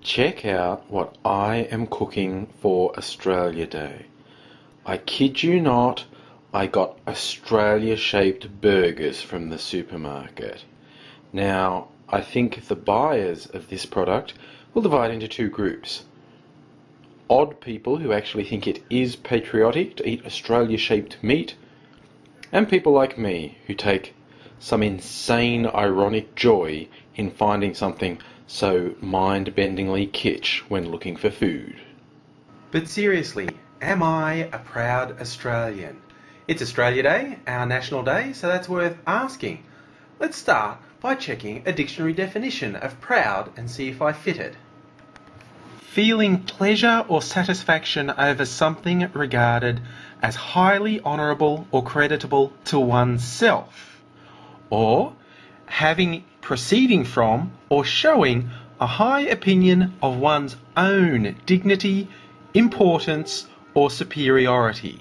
Check out what I am cooking for Australia Day. I kid you not, I got Australia-shaped burgers from the supermarket. Now, I think the buyers of this product will divide into two groups. Odd people who actually think it is patriotic to eat Australia-shaped meat, and people like me who take some insane ironic joy in finding something so mind-bendingly kitsch when looking for food. But seriously, am I a proud Australian? It's Australia Day, our national day, so that's worth asking. Let's start by checking a dictionary definition of proud and see if I fit it. Feeling pleasure or satisfaction over something regarded as highly honourable or creditable to oneself, or having, proceeding from, or showing a high opinion of one's own dignity, importance, or superiority.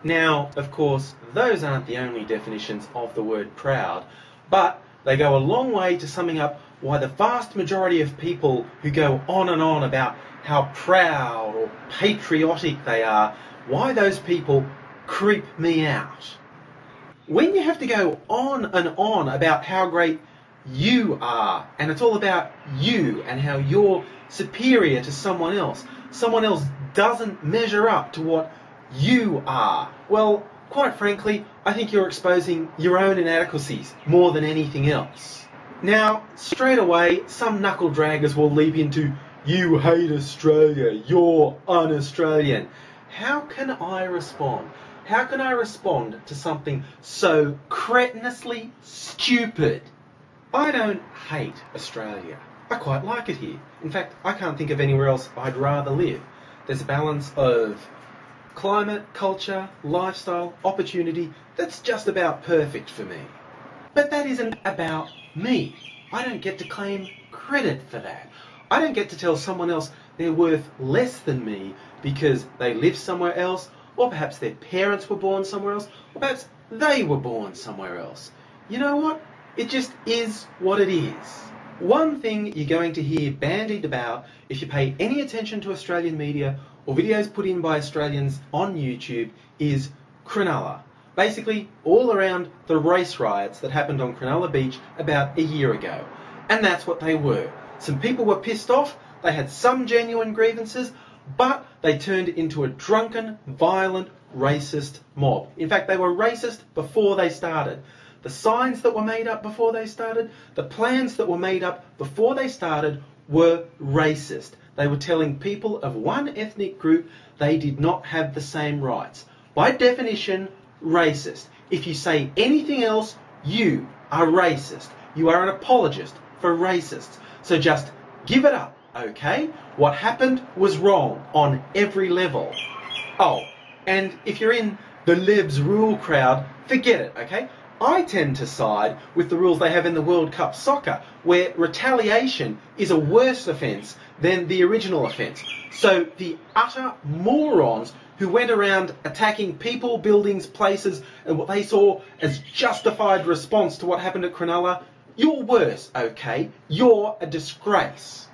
Now, of course, those aren't the only definitions of the word proud, but they go a long way to summing up why the vast majority of people who go on and on about how proud or patriotic they are, why those people creep me out. When you have to go on and on about how great you are, and it's all about you and how you're superior to someone else doesn't measure up to what you are, well, quite frankly, I think you're exposing your own inadequacies more than anything else. Now, straight away, some knuckle draggers will leap into, you hate Australia, you're un-Australian. How can I respond? How can I respond to something so cretinously stupid? I don't hate Australia. I quite like it here. In fact, I can't think of anywhere else I'd rather live. There's a balance of climate, culture, lifestyle, opportunity that's just about perfect for me. But that isn't about me. I don't get to claim credit for that. I don't get to tell someone else they're worth less than me because they live somewhere else, or perhaps their parents were born somewhere else, or perhaps they were born somewhere else. You know what? It just is what it is. One thing you're going to hear bandied about if you pay any attention to Australian media or videos put in by Australians on YouTube is Cronulla. Basically, all around the race riots that happened on Cronulla Beach about a year ago. And that's what they were. Some people were pissed off, they had some genuine grievances, but they turned into a drunken, violent, racist mob. In fact, they were racist before they started. The signs that were made up before they started, the plans that were made up before they started were racist. They were telling people of one ethnic group they did not have the same rights. By definition, racist. If you say anything else, you are racist. You are an apologist for racists. So just give it up, okay? What happened was wrong on every level. Oh, and if you're in the Lebs rule crowd, forget it, okay? I tend to side with the rules they have in the World Cup soccer, where retaliation is a worse offence than the original offence. So the utter morons who went around attacking people, buildings, places, and what they saw as justified response to what happened at Cronulla, you're worse, okay? You're a disgrace.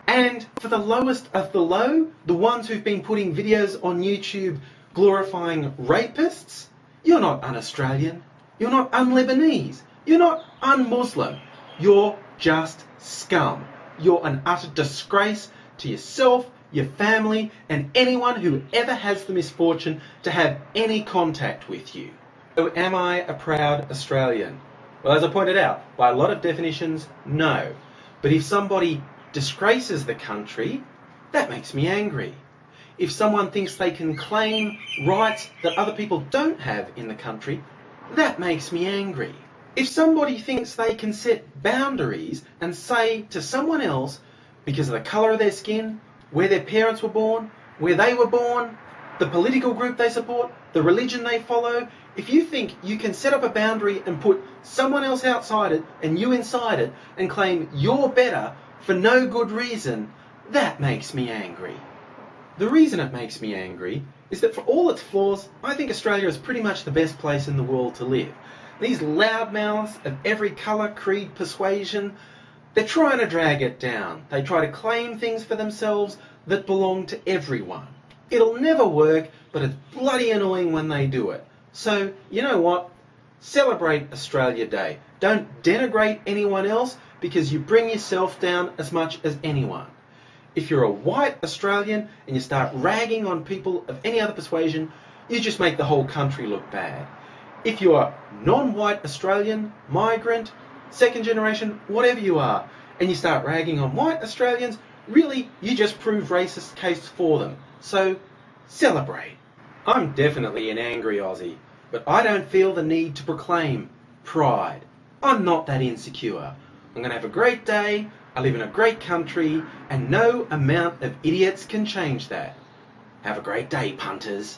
And for the lowest of the low, the ones who've been putting videos on YouTube glorifying rapists, you're not un-Australian. You're not un-Lebanese. You're not un-Muslim. You're just scum. You're an utter disgrace to yourself, your family, and anyone who ever has the misfortune to have any contact with you. So am I a proud Australian? Well, as I pointed out, by a lot of definitions, no. But if somebody disgraces the country, that makes me angry. If someone thinks they can claim rights that other people don't have in the country, that makes me angry. If somebody thinks they can set boundaries and say to someone else, because of the colour of their skin, where their parents were born, where they were born, the political group they support, the religion they follow, if you think you can set up a boundary and put someone else outside it and you inside it and claim you're better for no good reason, that makes me angry. The reason it makes me angry is that for all its flaws, I think Australia is pretty much the best place in the world to live. These loudmouths of every colour, creed, persuasion, They're trying to drag it down. They try to claim things for themselves that belong to everyone. It'll never work, but it's bloody annoying when they do it. So, you know what? Celebrate Australia Day. Don't denigrate anyone else because you bring yourself down as much as anyone. If you're a white Australian and you start ragging on people of any other persuasion, you just make the whole country look bad. If you're non-white Australian, migrant, second generation, whatever you are, and you start ragging on white Australians, really, you just prove racist case for them. So, celebrate. I'm definitely an angry Aussie, but I don't feel the need to proclaim pride. I'm not that insecure. I'm going to have a great day, I live in a great country, and no amount of idiots can change that. Have a great day, punters.